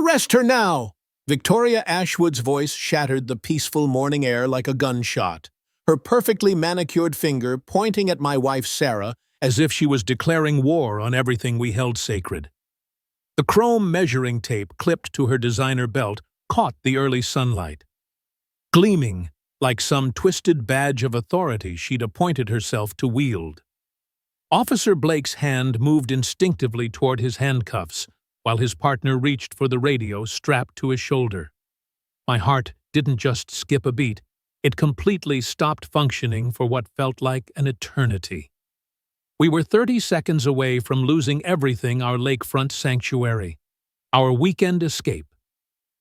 Arrest her now! Victoria Ashwood's voice shattered the peaceful morning air like a gunshot, her perfectly manicured finger pointing at my wife Sarah as if she was declaring war on everything we held sacred. The chrome measuring tape clipped to her designer belt caught the early sunlight. Gleaming like some twisted badge of authority she'd appointed herself to wield. Officer Blake's hand moved instinctively toward his handcuffs, while his partner reached for the radio strapped to his shoulder. My heart didn't just skip a beat, it completely stopped functioning for what felt like an eternity. We were 30 seconds away from losing everything our lakefront sanctuary, our weekend escape,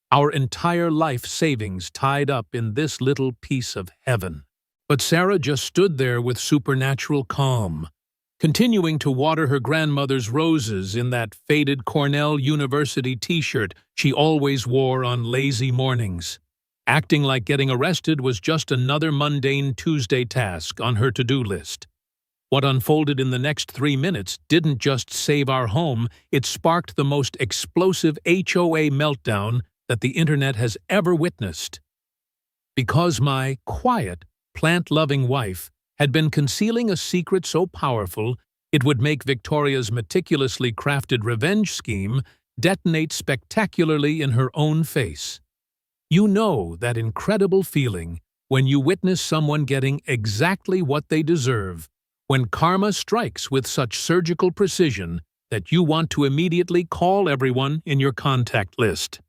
our entire life savings tied up in this little piece of heaven. But Sarah just stood there with supernatural calm, continuing to water her grandmother's roses in that faded Cornell University t-shirt she always wore on lazy mornings, acting like getting arrested was just another mundane Tuesday task on her to-do list. What unfolded in the next 3 minutes didn't just save our home, it sparked the most explosive HOA meltdown that the internet has ever witnessed. Because my quiet, plant-loving wife had been concealing a secret so powerful it would make Victoria's meticulously crafted revenge scheme detonate spectacularly in her own face. You know that incredible feeling when you witness someone getting exactly what they deserve, when karma strikes with such surgical precision that you want to immediately call everyone in your contact list.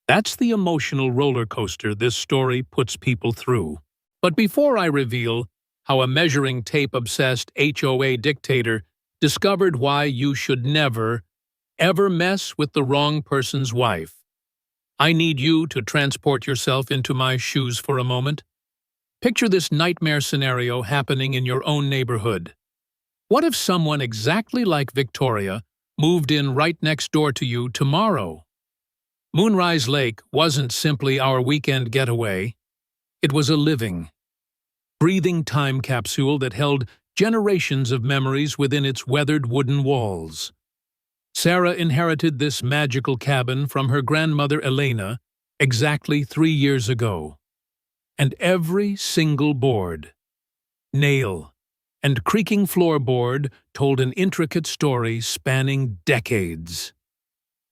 That's the emotional roller coaster this story puts people through. But before I reveal how a measuring tape-obsessed HOA dictator discovered why you should never, ever mess with the wrong person's wife, I need you to transport yourself into my shoes for a moment. Picture this nightmare scenario happening in your own neighborhood. What if someone exactly like Victoria moved in right next door to you tomorrow? Moonrise Lake wasn't simply our weekend getaway. It was a living, breathing time capsule that held generations of memories within its weathered wooden walls. Sarah inherited this magical cabin from her grandmother Elena exactly 3 years ago. And every single board, nail, and creaking floorboard told an intricate story spanning decades.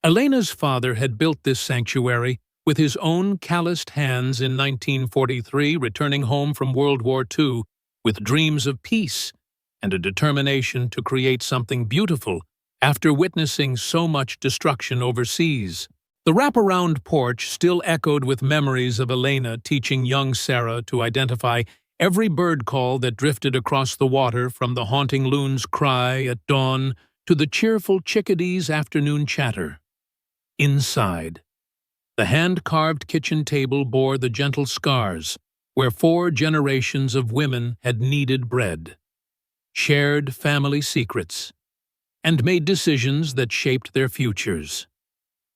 Elena's father had built this sanctuary with his own calloused hands in 1943, returning home from World War II with dreams of peace and a determination to create something beautiful after witnessing so much destruction overseas. The wraparound porch still echoed with memories of Elena teaching young Sarah to identify every bird call that drifted across the water, from the haunting loon's cry at dawn to the cheerful chickadee's afternoon chatter. Inside, the hand-carved kitchen table bore the gentle scars where 4 generations of women had kneaded bread, shared family secrets, and made decisions that shaped their futures.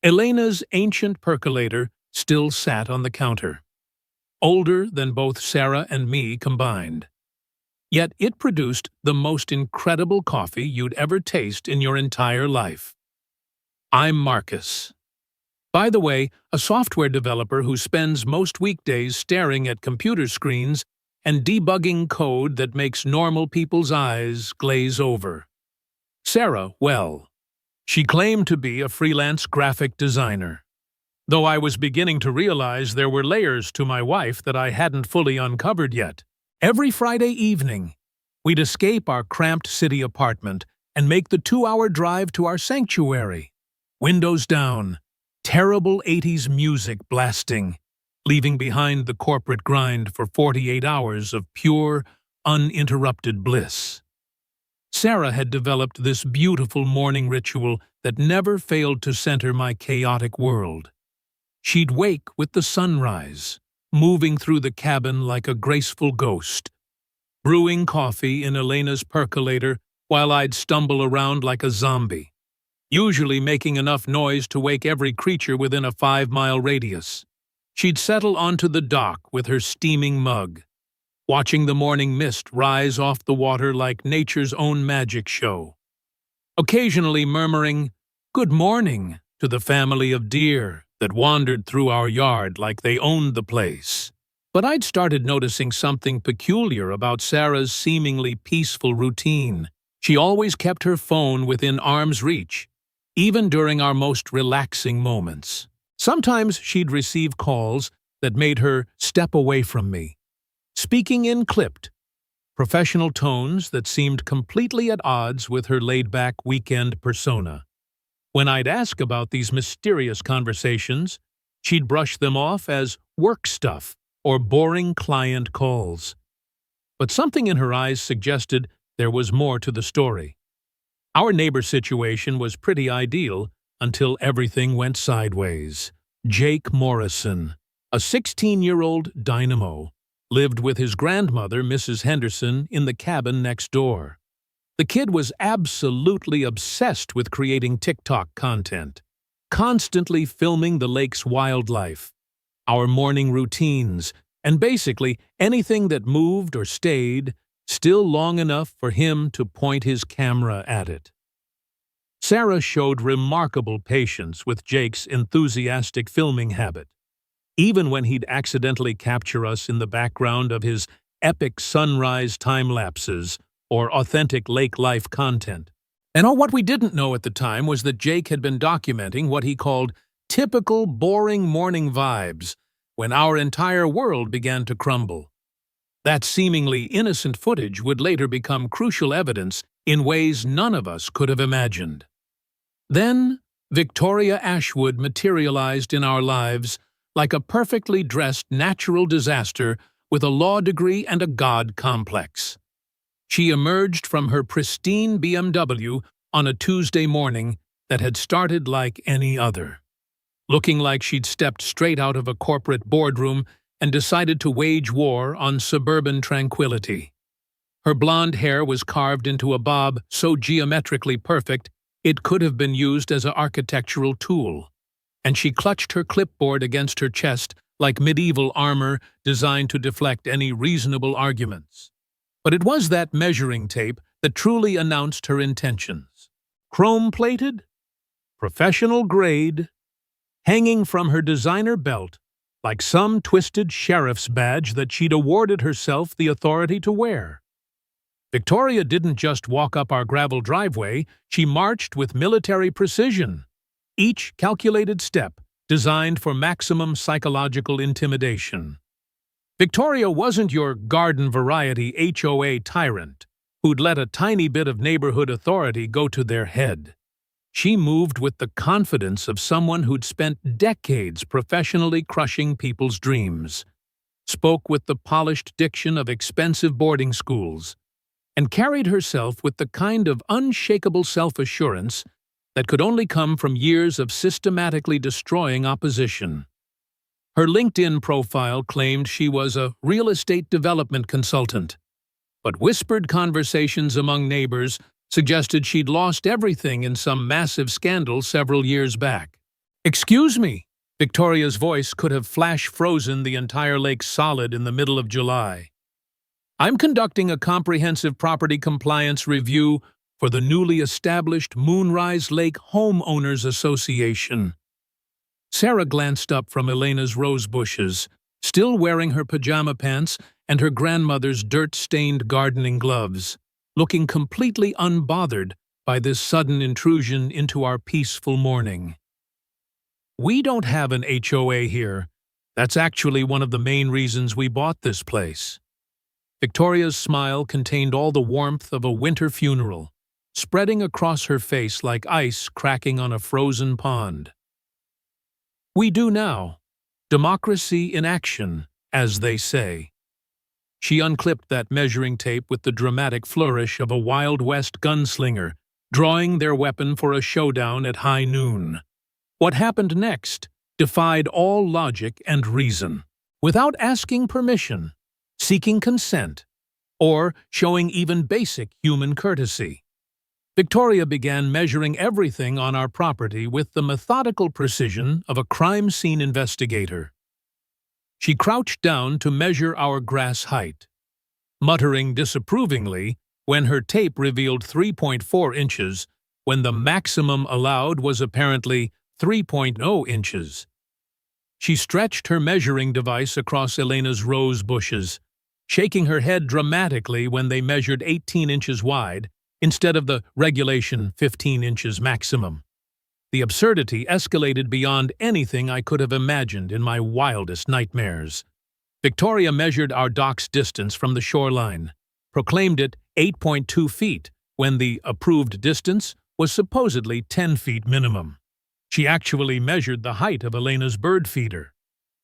Elena's ancient percolator still sat on the counter, older than both Sarah and me combined. Yet it produced the most incredible coffee you'd ever taste in your entire life. I'm Marcus. By the way, a software developer who spends most weekdays staring at computer screens and debugging code that makes normal people's eyes glaze over. Sarah, well, she claimed to be a freelance graphic designer, though I was beginning to realize there were layers to my wife that I hadn't fully uncovered yet. Every Friday evening, we'd escape our cramped city apartment and make the 2-hour drive to our sanctuary. Windows down, terrible 80s music blasting, leaving behind the corporate grind for 48 hours of pure, uninterrupted bliss. Sarah had developed this beautiful morning ritual that never failed to center my chaotic world. She'd wake with the sunrise, moving through the cabin like a graceful ghost, brewing coffee in Elena's percolator while I'd stumble around like a zombie, usually making enough noise to wake every creature within a 5-mile radius. She'd settle onto the dock with her steaming mug, watching the morning mist rise off the water like nature's own magic show, occasionally murmuring, "Good morning," to the family of deer that wandered through our yard like they owned the place. But I'd started noticing something peculiar about Sarah's seemingly peaceful routine. She always kept her phone within arm's reach, even during our most relaxing moments. Sometimes she'd receive calls that made her step away from me, speaking in clipped, professional tones that seemed completely at odds with her laid-back weekend persona. When I'd ask about these mysterious conversations, she'd brush them off as work stuff or boring client calls. But something in her eyes suggested there was more to the story. Our neighbor situation was pretty ideal until everything went sideways. Jake Morrison, a 16-year-old dynamo, lived with his grandmother, Mrs. Henderson, in the cabin next door. The kid was absolutely obsessed with creating TikTok content, constantly filming the lake's wildlife, our morning routines, and basically anything that moved or stayed still long enough for him to point his camera at it. Sarah showed remarkable patience with Jake's enthusiastic filming habit, even when he'd accidentally capture us in the background of his epic sunrise time-lapses or authentic lake life content. And what we didn't know at the time was that Jake had been documenting what he called typical boring morning vibes when our entire world began to crumble. That seemingly innocent footage would later become crucial evidence in ways none of us could have imagined. Then, Victoria Ashwood materialized in our lives like a perfectly dressed natural disaster with a law degree and a God complex. She emerged from her pristine BMW on a Tuesday morning that had started like any other, looking like she'd stepped straight out of a corporate boardroom and decided to wage war on suburban tranquility. Her blonde hair was carved into a bob so geometrically perfect it could have been used as an architectural tool, and she clutched her clipboard against her chest like medieval armor designed to deflect any reasonable arguments. But it was that measuring tape that truly announced her intentions. Chrome-plated, professional grade, hanging from her designer belt like some twisted sheriff's badge that she'd awarded herself the authority to wear. Victoria didn't just walk up our gravel driveway, she marched with military precision, each calculated step designed for maximum psychological intimidation. Victoria wasn't your garden-variety HOA tyrant who'd let a tiny bit of neighborhood authority go to their head. She moved with the confidence of someone who'd spent decades professionally crushing people's dreams, spoke with the polished diction of expensive boarding schools, and carried herself with the kind of unshakable self-assurance that could only come from years of systematically destroying opposition. Her LinkedIn profile claimed she was a real estate development consultant, but whispered conversations among neighbors suggested she'd lost everything in some massive scandal several years back. "Excuse me," Victoria's voice could have flash-frozen the entire lake solid in the middle of July. "I'm conducting a comprehensive property compliance review for the newly established Moonrise Lake Homeowners Association." Sarah glanced up from Elena's rose bushes, still wearing her pajama pants and her grandmother's dirt-stained gardening gloves, looking completely unbothered by this sudden intrusion into our peaceful morning. "We don't have an HOA here. That's actually one of the main reasons we bought this place." Victoria's smile contained all the warmth of a winter funeral, spreading across her face like ice cracking on a frozen pond. "We do now. Democracy in action, as they say." She unclipped that measuring tape with the dramatic flourish of a Wild West gunslinger, drawing their weapon for a showdown at high noon. What happened next defied all logic and reason. Without asking permission, seeking consent, or showing even basic human courtesy, Victoria began measuring everything on our property with the methodical precision of a crime scene investigator. She crouched down to measure our grass height, muttering disapprovingly when her tape revealed 3.4 inches, when the maximum allowed was apparently 3.0 inches. She stretched her measuring device across Elena's rose bushes, shaking her head dramatically when they measured 18 inches wide instead of the regulation 15 inches maximum. The absurdity escalated beyond anything I could have imagined in my wildest nightmares. Victoria measured our dock's distance from the shoreline, proclaimed it 8.2 feet when the approved distance was supposedly 10 feet minimum. She actually measured the height of Elena's bird feeder,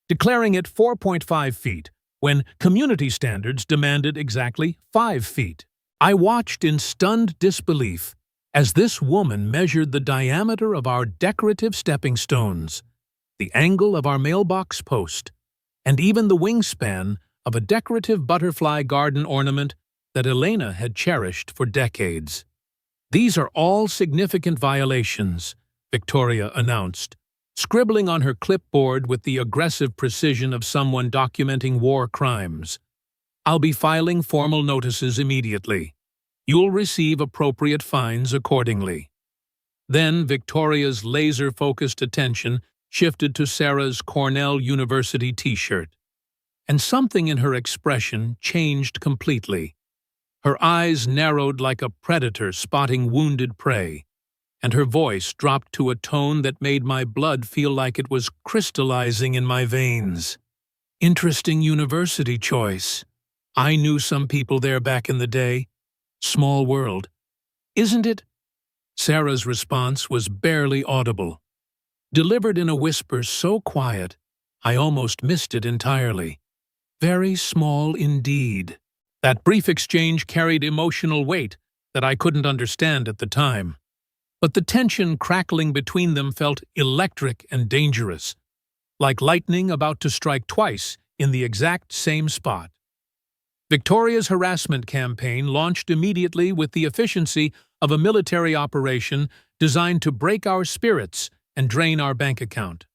declaring it 4.5 feet when community standards demanded exactly 5 feet. I watched in stunned disbelief as this woman measured the diameter of our decorative stepping stones, the angle of our mailbox post, and even the wingspan of a decorative butterfly garden ornament that Elena had cherished for decades. "These are all significant violations," Victoria announced, scribbling on her clipboard with the aggressive precision of someone documenting war crimes. "I'll be filing formal notices immediately. You'll receive appropriate fines accordingly." Then Victoria's laser-focused attention shifted to Sarah's Cornell University t-shirt, and something in her expression changed completely. Her eyes narrowed like a predator spotting wounded prey, and her voice dropped to a tone that made my blood feel like it was crystallizing in my veins. "Interesting university choice. I knew some people there back in the day. Small world, isn't it?" Sarah's response was barely audible, delivered in a whisper so quiet I almost missed it entirely. "Very small indeed." That brief exchange carried emotional weight that I couldn't understand at the time, but the tension crackling between them felt electric and dangerous, like lightning about to strike twice in the exact same spot. Victoria's harassment campaign launched immediately with the efficiency of a military operation designed to break our spirits and drain our bank account.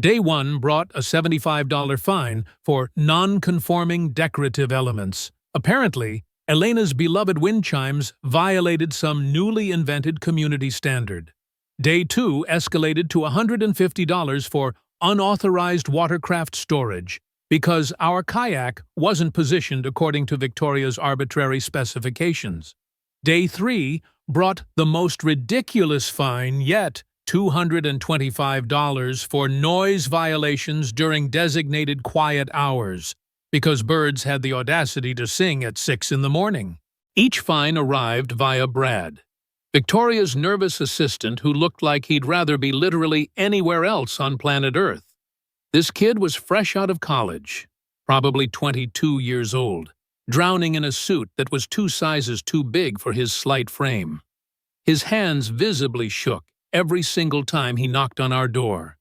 Day 1 brought a $75 fine for non-conforming decorative elements. Apparently, Elena's beloved wind chimes violated some newly invented community standard. Day 2 escalated to $150 for unauthorized watercraft storage, because our kayak wasn't positioned according to Victoria's arbitrary specifications. Day 3 brought the most ridiculous fine yet, $225 for noise violations during designated quiet hours, because birds had the audacity to sing at 6 in the morning. Each fine arrived via Brad, Victoria's nervous assistant who looked like he'd rather be literally anywhere else on planet Earth. This kid was fresh out of college, probably 22 years old, drowning in a suit that was 2 sizes too big for his slight frame. His hands visibly shook every single time he knocked on our door,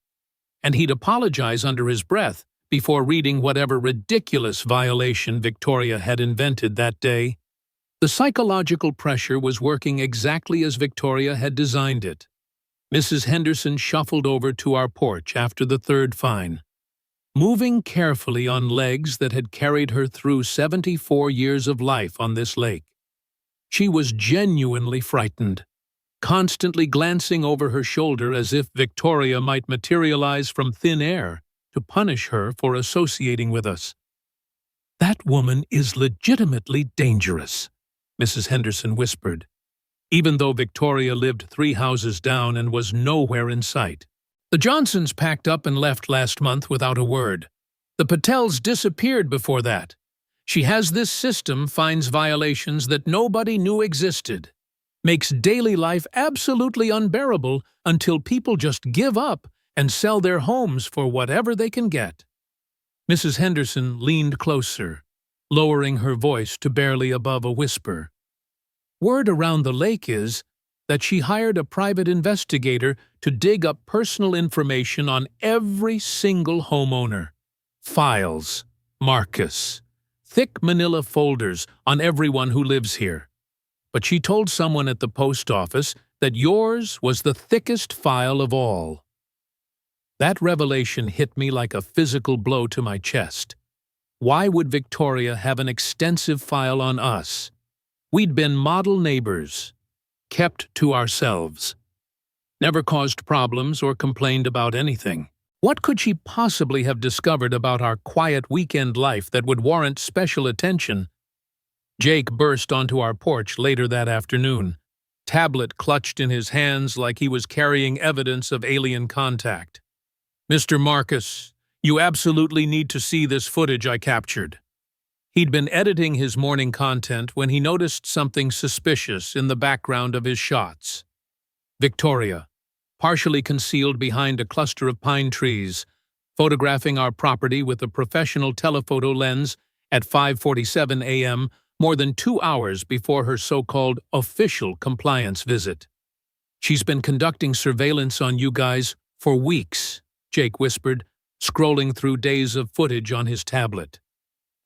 and he'd apologize under his breath before reading whatever ridiculous violation Victoria had invented that day. The psychological pressure was working exactly as Victoria had designed it. Mrs. Henderson shuffled over to our porch after the 3rd fine, moving carefully on legs that had carried her through 74 years of life on this lake. She was genuinely frightened, constantly glancing over her shoulder as if Victoria might materialize from thin air to punish her for associating with us. "That woman is legitimately dangerous," Mrs. Henderson whispered, even though Victoria lived 3 houses down and was nowhere in sight. "The Johnsons packed up and left last month without a word. The Patels disappeared before that. She has this system finds violations that nobody knew existed, makes daily life absolutely unbearable until people just give up and sell their homes for whatever they can get." Mrs. Henderson leaned closer, lowering her voice to barely above a whisper. "Word around the lake is that she hired a private investigator to dig up personal information on every single homeowner. Files, Marcus, thick manila folders on everyone who lives here. But she told someone at the post office that yours was the thickest file of all." That revelation hit me like a physical blow to my chest. Why would Victoria have an extensive file on us? We'd been model neighbors, kept to ourselves, never caused problems or complained about anything. What could she possibly have discovered about our quiet weekend life that would warrant special attention? Jake burst onto our porch later that afternoon, tablet clutched in his hands like he was carrying evidence of alien contact. "Mr. Marcus, you absolutely need to see this footage I captured." He'd been editing his morning content when he noticed something suspicious in the background of his shots. Victoria, partially concealed behind a cluster of pine trees, photographing our property with a professional telephoto lens at 5:47 a.m., more than 2 hours before her so-called official compliance visit. "She's been conducting surveillance on you guys for weeks," Jake whispered, scrolling through days of footage on his tablet.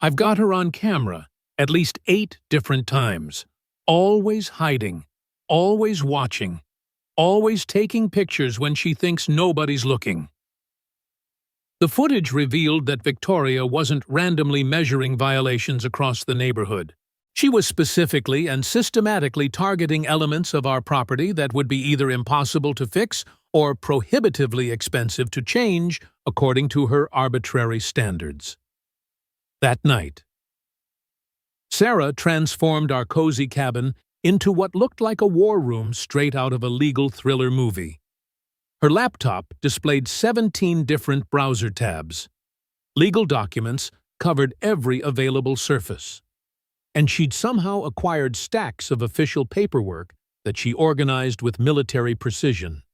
"I've got her on camera at least 8 different times, always hiding, always watching, always taking pictures when she thinks nobody's looking." The footage revealed that Victoria wasn't randomly measuring violations across the neighborhood. She was specifically and systematically targeting elements of our property that would be either impossible to fix or prohibitively expensive to change according to her arbitrary standards. That night, Sarah transformed our cozy cabin into what looked like a war room straight out of a legal thriller movie. Her laptop displayed 17 different browser tabs. Legal documents covered every available surface. And she'd somehow acquired stacks of official paperwork that she organized with military precision.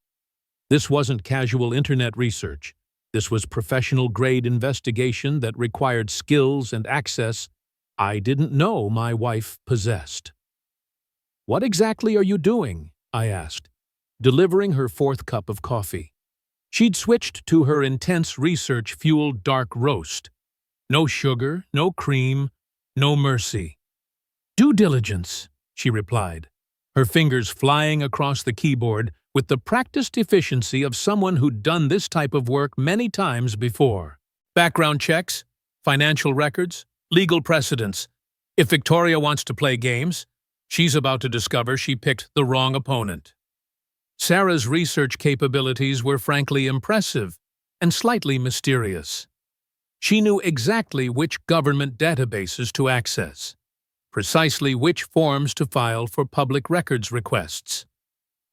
This wasn't casual internet research. This was professional-grade investigation that required skills and access I didn't know my wife possessed. "What exactly are you doing?" I asked, delivering her 4th cup of coffee. She'd switched to her intense research-fueled dark roast. No sugar, no cream, no mercy. "Due diligence," she replied, her fingers flying across the keyboard with the practiced efficiency of someone who'd done this type of work many times before. "Background checks, financial records, legal precedents. If Victoria wants to play games, she's about to discover she picked the wrong opponent." Sarah's research capabilities were frankly impressive and slightly mysterious. She knew exactly which government databases to access, precisely which forms to file for public records requests,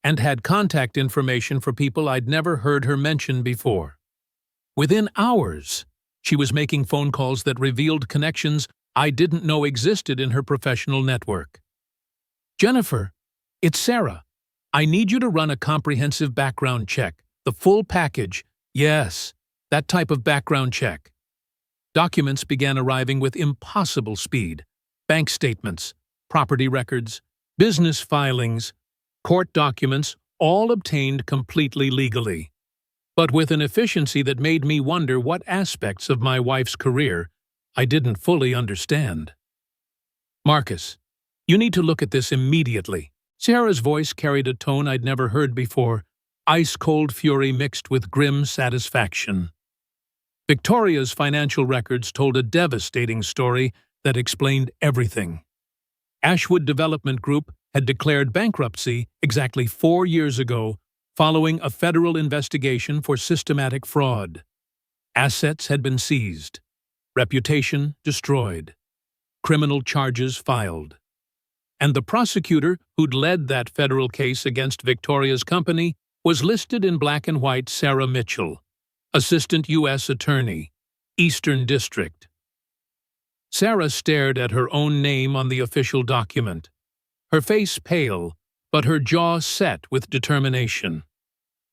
and had contact information for people I'd never heard her mention before. Within hours, she was making phone calls that revealed connections I didn't know existed in her professional network. "Jennifer, it's Sarah. I need you to run a comprehensive background check, the full package. Yes, that type of background check." Documents began arriving with impossible speed. Bank statements, property records, business filings, court documents, all obtained completely legally, but with an efficiency that made me wonder what aspects of my wife's career I didn't fully understand. "Marcus, you need to look at this immediately." Sarah's voice carried a tone I'd never heard before, ice-cold fury mixed with grim satisfaction. Victoria's financial records told a devastating story that explained everything. Ashwood Development Group had declared bankruptcy exactly 4 years ago, following a federal investigation for systematic fraud. Assets had been seized, reputation destroyed, criminal charges filed. And the prosecutor who'd led that federal case against Victoria's company was listed in black and white: Sarah Mitchell, Assistant U.S. Attorney, Eastern District. Sarah stared at her own name on the official document, her face pale, but her jaw set with determination.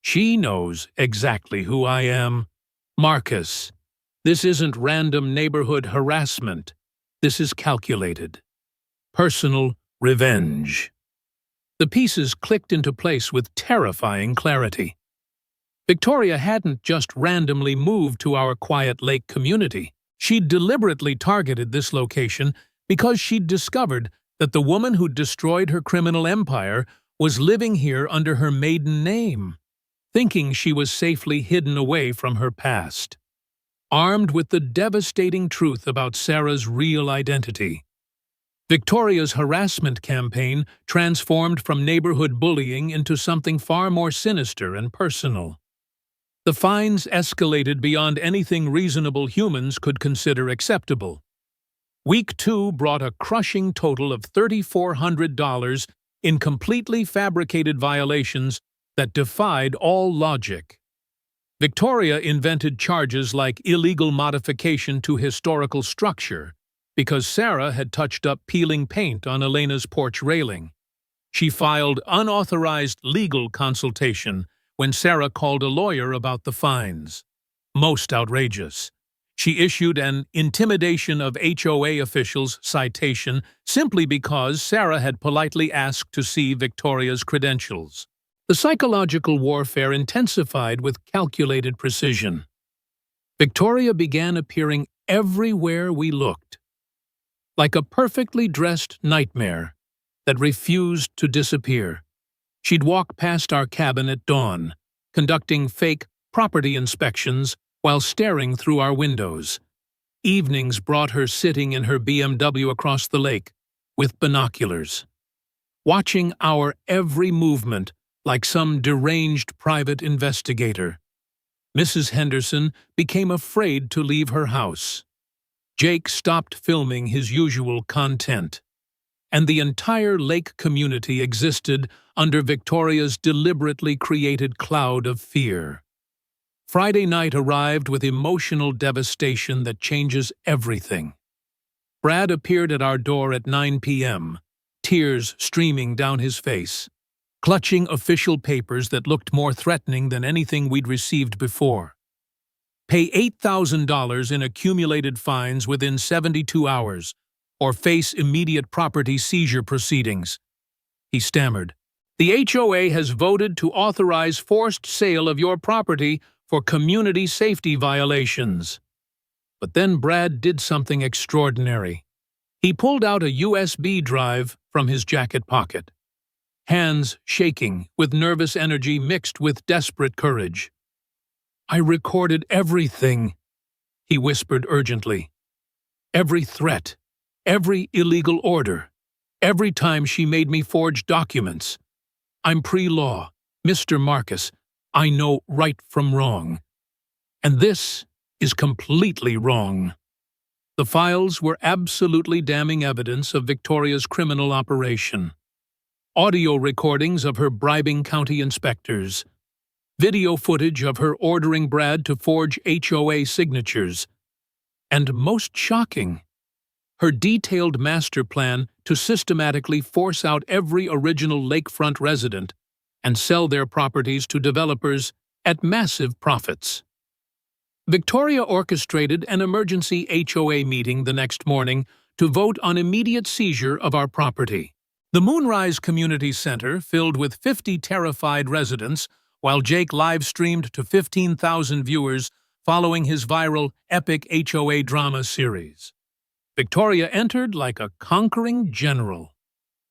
"She knows exactly who I am. Marcus, this isn't random neighborhood harassment. This is calculated. Personal revenge." The pieces clicked into place with terrifying clarity. Victoria hadn't just randomly moved to our quiet lake community. She'd deliberately targeted this location because she'd discovered that the woman who'd destroyed her criminal empire was living here under her maiden name, thinking she was safely hidden away from her past. Armed with the devastating truth about Sarah's real identity, Victoria's harassment campaign transformed from neighborhood bullying into something far more sinister and personal. The fines escalated beyond anything reasonable humans could consider acceptable. Week 2 brought a crushing total of $3,400 in completely fabricated violations that defied all logic. Victoria invented charges like illegal modification to historical structure because Sarah had touched up peeling paint on Elena's porch railing. She filed unauthorized legal consultation when Sarah called a lawyer about the fines. Most outrageous. She issued an intimidation of HOA officials citation simply because Sarah had politely asked to see Victoria's credentials. The psychological warfare intensified with calculated precision. Victoria began appearing everywhere we looked, like a perfectly dressed nightmare that refused to disappear. She'd walk past our cabin at dawn, conducting fake property inspections while staring through our windows. Evenings brought her sitting in her BMW across the lake, with binoculars, watching our every movement like some deranged private investigator. Mrs. Henderson became afraid to leave her house. Jake stopped filming his usual content, and the entire lake community existed under Victoria's deliberately created cloud of fear. Friday night arrived with emotional devastation that changes everything. Brad appeared at our door at 9 p.m., tears streaming down his face, clutching official papers that looked more threatening than anything we'd received before. Pay $8,000 in accumulated fines within 72 hours, or face immediate property seizure proceedings, he stammered. The HOA has voted to authorize forced sale of your property for community safety violations. But then Brad did something extraordinary. He pulled out a USB drive from his jacket pocket, hands shaking with nervous energy mixed with desperate courage. I recorded everything, he whispered urgently. Every threat, every illegal order, every time she made me forge documents. I'm pre-law, Mr. Marcus. I know right from wrong. And this is completely wrong. The files were absolutely damning evidence of Victoria's criminal operation. Audio recordings of her bribing county inspectors, video footage of her ordering Brad to forge HOA signatures, and most shocking, her detailed master plan to systematically force out every original lakefront resident and sell their properties to developers at massive profits. Victoria orchestrated an emergency HOA meeting the next morning to vote on immediate seizure of our property. The Moonrise Community Center filled with 50 terrified residents, while Jake live-streamed to 15,000 viewers following his viral epic HOA drama series. Victoria entered like a conquering general,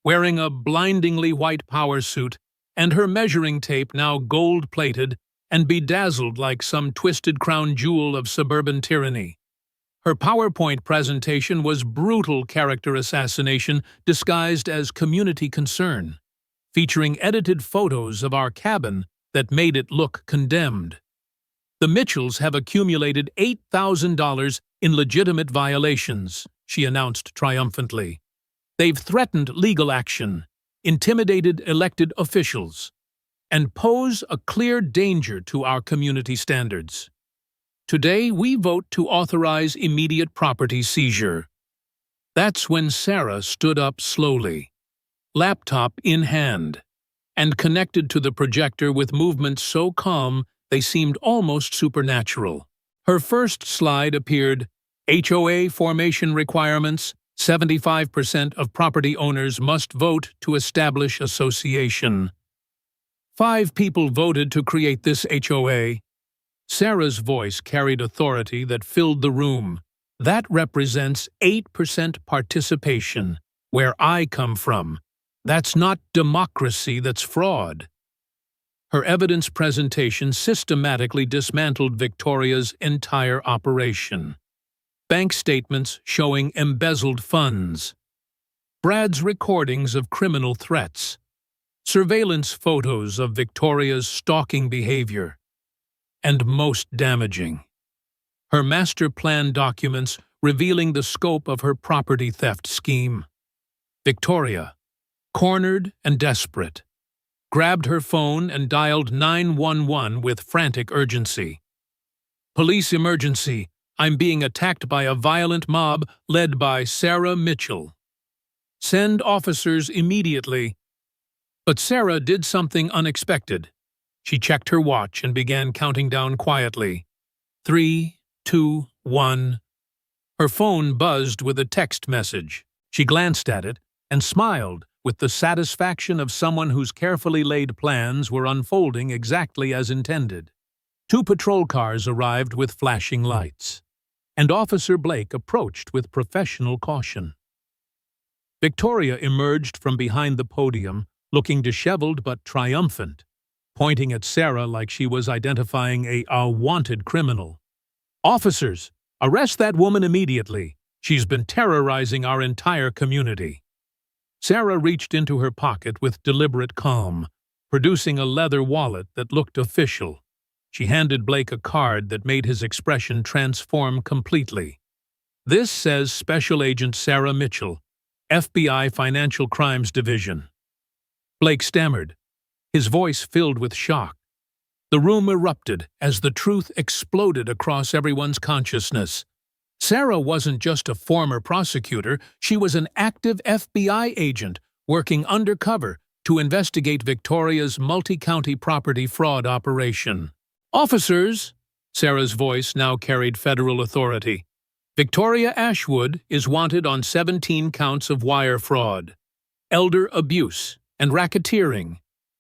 wearing a blindingly white power suit and her measuring tape now gold-plated and bedazzled like some twisted crown jewel of suburban tyranny. Her PowerPoint presentation was brutal character assassination disguised as community concern, featuring edited photos of our cabin that made it look condemned. The Mitchells have accumulated $8,000 in legitimate violations, she announced triumphantly. They've threatened legal action, intimidated elected officials, and pose a clear danger to our community standards. Today, we vote to authorize immediate property seizure. That's when Sarah stood up slowly, laptop in hand, and connected to the projector with movements so calm they seemed almost supernatural. Her first slide appeared, HOA formation requirements, 75% of property owners must vote to establish association. 5 people voted to create this HOA. Sarah's voice carried authority that filled the room. That represents 8% participation, where I come from. That's not democracy, that's fraud. Her evidence presentation systematically dismantled Victoria's entire operation. Bank statements showing embezzled funds, Brad's recordings of criminal threats, surveillance photos of Victoria's stalking behavior, and most damaging. Her master plan documents revealing the scope of her property theft scheme. Victoria, cornered and desperate, grabbed her phone and dialed 911 with frantic urgency. "Police emergency. I'm being attacked by a violent mob led by Sarah Mitchell. Send officers immediately." But Sarah did something unexpected. She checked her watch and began counting down quietly. 3, 2, 1. Her phone buzzed with a text message. She glanced at it and smiled with the satisfaction of someone whose carefully laid plans were unfolding exactly as intended. 2 patrol cars arrived with flashing lights, and Officer Blake approached with professional caution. Victoria emerged from behind the podium, looking disheveled but triumphant, pointing at Sarah like she was identifying a wanted criminal. "Officers, arrest that woman immediately. She's been terrorizing our entire community." Sarah reached into her pocket with deliberate calm, producing a leather wallet that looked official. She handed Blake a card that made his expression transform completely. "This says Special Agent Sarah Mitchell, FBI Financial Crimes Division." Blake stammered, his voice filled with shock. The room erupted as the truth exploded across everyone's consciousness. Sarah wasn't just a former prosecutor, she was an active FBI agent working undercover to investigate Victoria's multi-county property fraud operation. "Officers," Sarah's voice now carried federal authority, "Victoria Ashwood is wanted on 17 counts of wire fraud, elder abuse, and racketeering.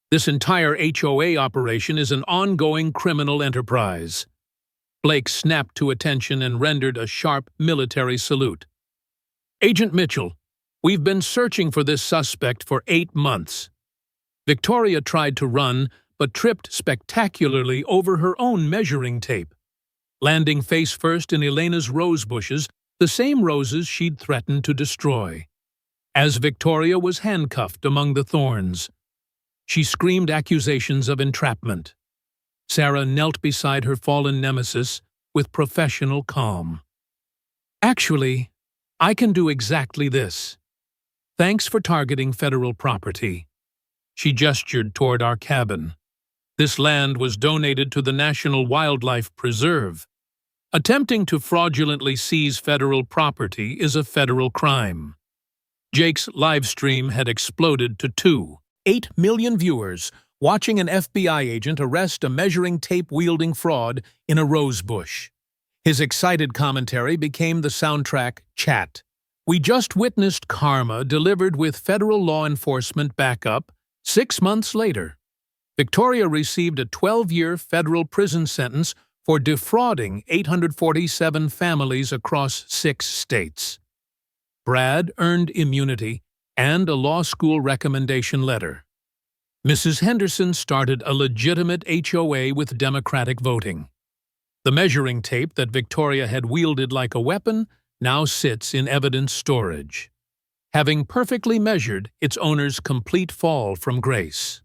This entire HOA operation is an ongoing criminal enterprise." Blake snapped to attention and rendered a sharp military salute. "Agent Mitchell, we've been searching for this suspect for 8 months." Victoria tried to run, but tripped spectacularly over her own measuring tape, landing face first in Elena's rose bushes, the same roses she'd threatened to destroy. As Victoria was handcuffed among the thorns, she screamed accusations of entrapment. Sarah knelt beside her fallen nemesis with professional calm. "Actually, I can do exactly this. Thanks for targeting federal property." She gestured toward our cabin. "This land was donated to the National Wildlife Preserve. Attempting to fraudulently seize federal property is a federal crime." Jake's live stream had exploded to 2.8 million viewers, watching an FBI agent arrest a measuring tape-wielding fraud in a rose bush. His excited commentary became the soundtrack chat. "We just witnessed karma delivered with federal law enforcement backup 6 months later. Victoria received a 12-year federal prison sentence for defrauding 847 families across 6 states. Brad earned immunity and a law school recommendation letter. Mrs. Henderson started a legitimate HOA with Democratic voting. The measuring tape that Victoria had wielded like a weapon now sits in evidence storage, having perfectly measured its owner's complete fall from grace."